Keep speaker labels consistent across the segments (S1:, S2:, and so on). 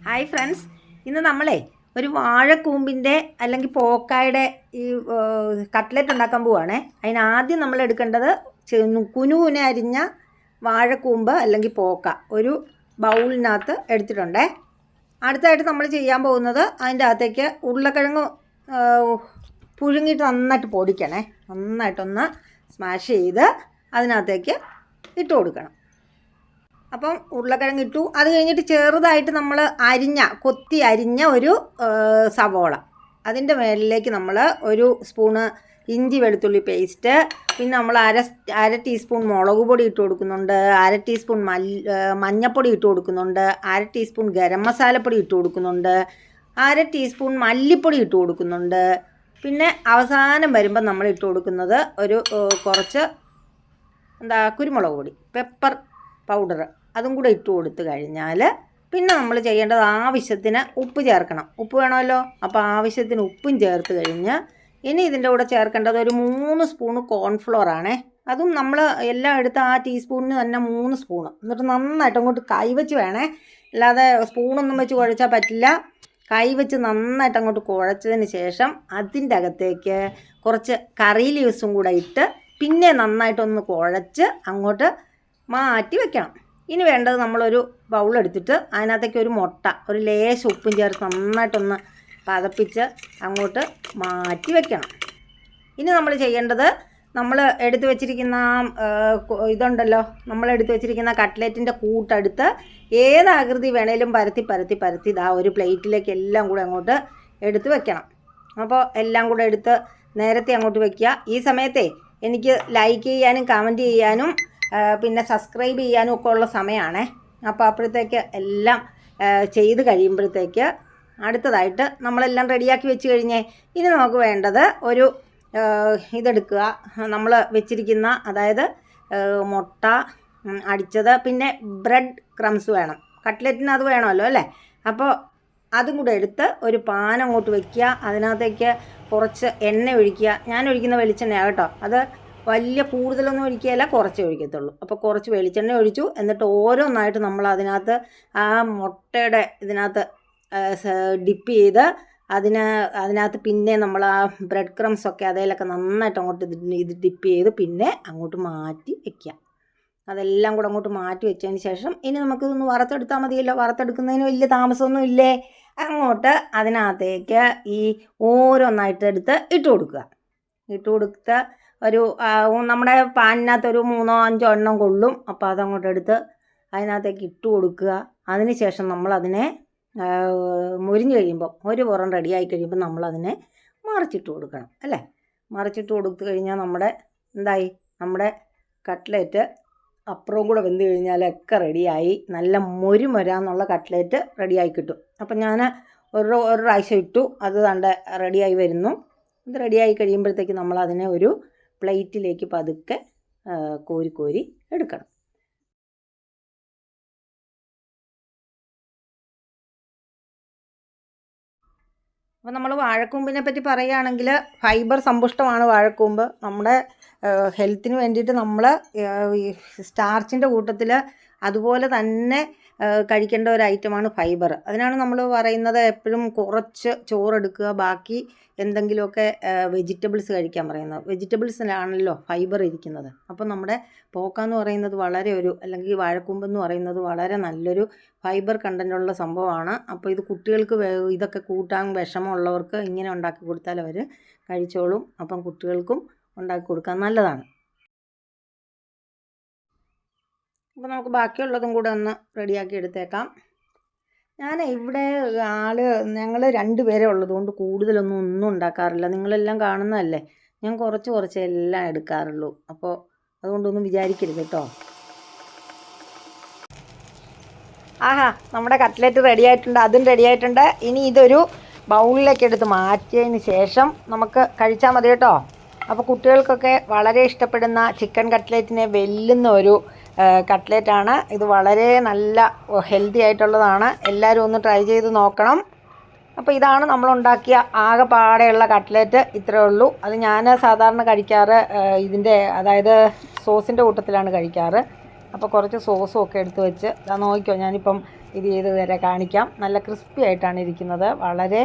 S1: Hi friends, ഇന്ന് നമ്മളെ ഒരു വാഴക്കൂമ്പിൻ്റെ അല്ലെങ്കിൽ പോക്കായുടെ ഈ കട്ട്ലറ്റ് ഉണ്ടാക്കാൻ പോവുകയാണേ. അതിനാദ്യം നമ്മൾ എടുക്കേണ്ടത് കുനുകുനെ അരിഞ്ഞ വാഴക്കൂമ്പ് അല്ലെങ്കിൽ പോക്ക ഒരു ബൗളിനകത്ത് എടുത്തിട്ടുണ്ടേ. അടുത്തായിട്ട് നമ്മൾ ചെയ്യാൻ പോകുന്നത് അതിൻ്റെ അകത്തേക്ക് ഉരുളക്കിഴങ്ങ് പുഴുങ്ങിയിട്ട് നന്നായിട്ട് പൊടിക്കണേ. നന്നായിട്ടൊന്ന് സ്മാഷ് ചെയ്ത് അതിനകത്തേക്ക് ഇട്ട് കൊടുക്കണം. അപ്പം ഉരുളക്കിഴങ്ങ് ഇട്ടു. അത് കഴിഞ്ഞിട്ട് ചെറുതായിട്ട് നമ്മൾ കൊത്തി അരിഞ്ഞ ഒരു സവോള, അതിൻ്റെ മേലിലേക്ക് നമ്മൾ ഒരു സ്പൂണ് ഇഞ്ചി വെളുത്തുള്ളി പേസ്റ്റ്, പിന്നെ നമ്മൾ അര ടീസ്പൂൺ മുളക് പൊടി ഇട്ട് കൊടുക്കുന്നുണ്ട്, അര ടീസ്പൂൺ മഞ്ഞൾപ്പൊടി ഇട്ട് കൊടുക്കുന്നുണ്ട്, അര ടീസ്പൂൺ ഗരം മസാലപ്പൊടി ഇട്ട് കൊടുക്കുന്നുണ്ട്, അര ടീസ്പൂൺ മല്ലിപ്പൊടി ഇട്ട് കൊടുക്കുന്നുണ്ട്. പിന്നെ അവസാനം വരുമ്പോൾ നമ്മൾ ഇട്ട് കൊടുക്കുന്നത് ഒരു കുറച്ച് കുരുമുളക് പൊടി, പെപ്പർ പൗഡർ, അതും കൂടെ ഇട്ട് കൊടുത്ത് കഴിഞ്ഞാൽ പിന്നെ നമ്മൾ ചെയ്യേണ്ടത് ആവശ്യത്തിന് ഉപ്പ് ചേർക്കണം. ഉപ്പ് വേണമല്ലോ. അപ്പോൾ ആവശ്യത്തിന് ഉപ്പും ചേർത്ത് കഴിഞ്ഞ് ഇനി ഇതിൻ്റെ കൂടെ ചേർക്കേണ്ടത് ഒരു 3 സ്പൂണ് കോൺഫ്ലോർ ആണേ. അതും നമ്മൾ എല്ലാം എടുത്ത് ആ ടീസ്പൂണിന് തന്നെ 3 സ്പൂണ്. എന്നിട്ട് നന്നായിട്ട് അങ്ങോട്ട് കൈവച്ച് വേണേ, അല്ലാതെ സ്പൂണൊന്നും വെച്ച് കുഴച്ചാൽ പറ്റില്ല. കൈവച്ച് നന്നായിട്ട് അങ്ങോട്ട് കുഴച്ചതിന് ശേഷം അതിൻ്റെ അകത്തേക്ക് കുറച്ച് കറി ലീവ്സും കൂടെ ഇട്ട് പിന്നെ നന്നായിട്ടൊന്ന് കുഴച്ച് അങ്ങോട്ട് മാറ്റി വെക്കണം. ഇനി വേണ്ടത് നമ്മളൊരു ബൗളെടുത്തിട്ട് അതിനകത്തേക്ക് ഒരു മുട്ട, ഒരു ലേശം ഉപ്പും ചേർത്ത് നന്നായിട്ടൊന്ന് പതപ്പിച്ച് അങ്ങോട്ട് മാറ്റി വെക്കണം. ഇനി നമ്മൾ ചെയ്യേണ്ടത് നമ്മൾ എടുത്തു വെച്ചിരിക്കുന്ന ഇതുണ്ടല്ലോ, നമ്മൾ എടുത്തു വെച്ചിരിക്കുന്ന കട്ട്ലറ്റിൻ്റെ കൂട്ടെടുത്ത് ഏത് ആകൃതി വേണേലും പരത്തി ഇതാ ഒരു പ്ലേറ്റിലേക്ക് എല്ലാം കൂടെ അങ്ങോട്ട് എടുത്ത് വെക്കണം. അപ്പോൾ എല്ലാം കൂടെ എടുത്ത് നേരത്തെ അങ്ങോട്ട് വയ്ക്കുക. ഈ സമയത്തെ എനിക്ക് ലൈക്ക് ചെയ്യാനും കമൻറ്റ് ചെയ്യാനും പിന്നെ സബ്സ്ക്രൈബ് ചെയ്യാനും ഒക്കെ ഉള്ള സമയമാണേ. അപ്പോൾ അപ്പോഴത്തേക്ക് എല്ലാം ചെയ്ത് കഴിയുമ്പോഴത്തേക്ക് അടുത്തതായിട്ട് നമ്മളെല്ലാം റെഡിയാക്കി വെച്ച് കഴിഞ്ഞേ ഇനി നമുക്ക് വേണ്ടത് ഒരു ഇതെടുക്കുക. നമ്മൾ വെച്ചിരിക്കുന്ന അതായത് മുട്ട അടിച്ചത്, പിന്നെ ബ്രെഡ് ക്രംസ് വേണം, കട്ട്ലറ്റിന് അത് വേണമല്ലോ അല്ലേ. അപ്പോൾ അതും കൂടെ എടുത്ത് ഒരു പാൻ അങ്ങോട്ട് വയ്ക്കുക. അതിനകത്തേക്ക് കുറച്ച് എണ്ണ ഒഴിക്കുക. ഞാൻ ഒഴിക്കുന്ന വെളിച്ചെണ്ണയാണ് കേട്ടോ. അത് വലിയ കൂടുതലൊന്നും ഒഴിക്കുകയില്ല, കുറച്ചേ ഒഴിക്കത്തുള്ളൂ. അപ്പോൾ കുറച്ച് വെളിച്ചെണ്ണ ഒഴിച്ചു. എന്നിട്ട് ഓരോന്നായിട്ട് നമ്മൾ അതിനകത്ത് ആ മുട്ടയുടെ ഇതിനകത്ത് ഡിപ്പ് ചെയ്ത് അതിനകത്ത് പിന്നെ നമ്മൾ ആ ബ്രെഡ് ക്രംസൊക്കെ അതിലൊക്കെ നന്നായിട്ട് അങ്ങോട്ട് ഇത് ഡിപ്പ് ചെയ്ത് പിന്നെ അങ്ങോട്ട് മാറ്റി വയ്ക്കുക. അതെല്ലാം കൂടെ അങ്ങോട്ട് മാറ്റി വെച്ചതിന് ശേഷം ഇനി നമുക്കിതൊന്ന് വറുത്തെടുത്താൽ മതിയല്ലോ. വറുത്തെടുക്കുന്നതിന് വലിയ താമസമൊന്നും ഇല്ലേ. അങ്ങോട്ട് അതിനകത്തേക്ക് ഈ ഓരോന്നായിട്ട് എടുത്ത് ഇട്ട് കൊടുത്ത് ഒരു നമ്മുടെ പാനിനകത്ത് ഒരു 3-5 എണ്ണം കൊള്ളും. അപ്പോൾ അതങ്ങോട്ട് എടുത്ത് അതിനകത്തേക്ക് ഇട്ട് കൊടുക്കുക. അതിന് ശേഷം നമ്മളതിനെ മുരിഞ്ഞ് കഴിയുമ്പോൾ ഒരു പുറം റെഡിയായി കഴിയുമ്പോൾ നമ്മളതിനെ മറിച്ചിട്ട് കൊടുക്കണം അല്ലേ. മറിച്ചിട്ട് കൊടുത്തു കഴിഞ്ഞാൽ നമ്മുടെ കട്ട്ലേറ്റ് അപ്പുറവും കൂടെ വെന്ത് കഴിഞ്ഞാലൊക്കെ റെഡിയായി നല്ല മൊരുമൊരാന്നുള്ള കട്ട്ലേറ്റ് റെഡിയായി കിട്ടും. അപ്പം ഞാൻ ഒരു പ്രാവശ്യം ഇട്ടു, അത് റെഡിയായി വരുന്നു. ഇത് റെഡിയായി കഴിയുമ്പോഴത്തേക്ക് നമ്മളതിനെ ഒരു പ്ലേറ്റിലേക്ക് പതുക്കെ കോരി എടുക്കണം. അപ്പോൾ നമ്മൾ വാഴക്കൂമ്പിനെ പറ്റി പറയുകയാണെങ്കിൽ ഫൈബർ സമ്പുഷ്ടമാണ് വാഴക്കൂമ്പ്. നമ്മുടെ ഹെൽത്തിന് വേണ്ടിയിട്ട് നമ്മൾ സ്റ്റാർച്ചിൻ്റെ കൂട്ടത്തിൽ അതുപോലെ തന്നെ കഴിക്കേണ്ട ഒരു ഐറ്റമാണ് ഫൈബർ. അതിനാണ് നമ്മൾ പറയുന്നത് എപ്പോഴും കുറച്ച് ചോറെടുക്കുക, ബാക്കി എന്തെങ്കിലുമൊക്കെ വെജിറ്റബിൾസ് കഴിക്കാൻ പറയുന്നത്. വെജിറ്റബിൾസിലാണല്ലോ ഫൈബർ ഇരിക്കുന്നത്. അപ്പോൾ നമ്മുടെ പോക്കാന്ന് പറയുന്നത് അല്ലെങ്കിൽ വാഴക്കൂമ്പെന്ന് പറയുന്നത് വളരെ നല്ലൊരു ഫൈബർ കണ്ടൻറ്റുള്ള സംഭവമാണ്. അപ്പോൾ ഇത് കുട്ടികൾക്ക് ഇതൊക്കെ കൂട്ടാൻ വിഷമമുള്ളവർക്ക് ഇങ്ങനെ ഉണ്ടാക്കി കൊടുത്താൽ അവർ കഴിച്ചോളും. അപ്പം കുട്ടികൾക്കും ഉണ്ടാക്കി കൊടുക്കാൻ നല്ലതാണ്. അപ്പോൾ നമുക്ക് ബാക്കിയുള്ളതും കൂടെ ഒന്ന് റെഡിയാക്കി എടുത്തേക്കാം. ഇവിടെ ഞങ്ങൾ 2 പേരേ ഉള്ളതുകൊണ്ട് കൂടുതലൊന്നും ഉണ്ടാക്കാറില്ല. നിങ്ങളെല്ലാം കാണുന്നതല്ലേ, ഞാൻ കുറച്ച് എല്ലാം എടുക്കാറുള്ളൂ. അപ്പോൾ അതുകൊണ്ടൊന്നും വിചാരിക്കരുത് കേട്ടോ. നമ്മുടെ കട്ട്ലറ്റ് റെഡിയായിട്ടുണ്ട്, അതും റെഡിയായിട്ടുണ്ട്. ഇനി ഇതൊരു ബൗളിലേക്ക് എടുത്ത് മാറ്റിയതിന് ശേഷം നമുക്ക് കഴിച്ചാൽ മതി കേട്ടോ. അപ്പോൾ കുട്ടികൾക്കൊക്കെ വളരെ ഇഷ്ടപ്പെടുന്ന ചിക്കൻ കട്ട്ലേറ്റിനെ വെല്ലുന്ന ഒരു കട്ട്ലേറ്റാണ് ഇത്. വളരെ നല്ല ഹെൽത്തി ആയിട്ടുള്ളതാണ്. എല്ലാവരും ഒന്ന് ട്രൈ ചെയ്ത് നോക്കണം. അപ്പോൾ ഇതാണ് നമ്മളുണ്ടാക്കിയ ആകെപ്പാടെയുള്ള കട്ട്ലേറ്റ്. ഇത്രയേ ഉള്ളൂ. അത് ഞാൻ സാധാരണ കഴിക്കാറ് അതായത് സോസിൻ്റെ കൂട്ടത്തിലാണ് കഴിക്കാറ്. അപ്പോൾ കുറച്ച് സോസും ഒക്കെ എടുത്ത് വെച്ച് നോക്കിക്കോ. ഞാനിപ്പം ഇത് ചെയ്ത് തരാം, കാണിക്കാം. നല്ല ക്രിസ്പി ആയിട്ടാണ് ഇരിക്കുന്നത്. വളരെ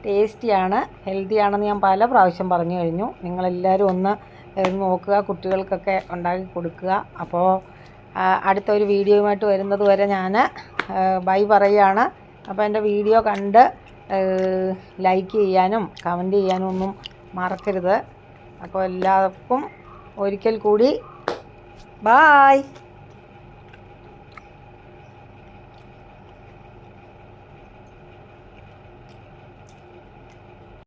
S1: ടേസ്റ്റിയാണ്, ഹെൽത്തിയാണെന്ന് ഞാൻ പല പ്രാവശ്യം പറഞ്ഞു കഴിഞ്ഞു. നിങ്ങളെല്ലാവരും ഒന്ന് നോക്കുക, കുട്ടികൾക്കൊക്കെ ഉണ്ടാക്കി കൊടുക്കുക. അപ്പോൾ അടുത്തൊരു വീഡിയോയുമായിട്ട് വരുന്നത് വരെ ഞാൻ ബൈ പറയുകയാണ്. അപ്പോൾ എൻ്റെ വീഡിയോ കണ്ട് ലൈക്ക് ചെയ്യാനും കമൻറ്റ് ചെയ്യാനും ഒന്നും മറക്കരുത്. അപ്പോൾ എല്ലാവർക്കും ഒരിക്കൽ കൂടി ബായ്.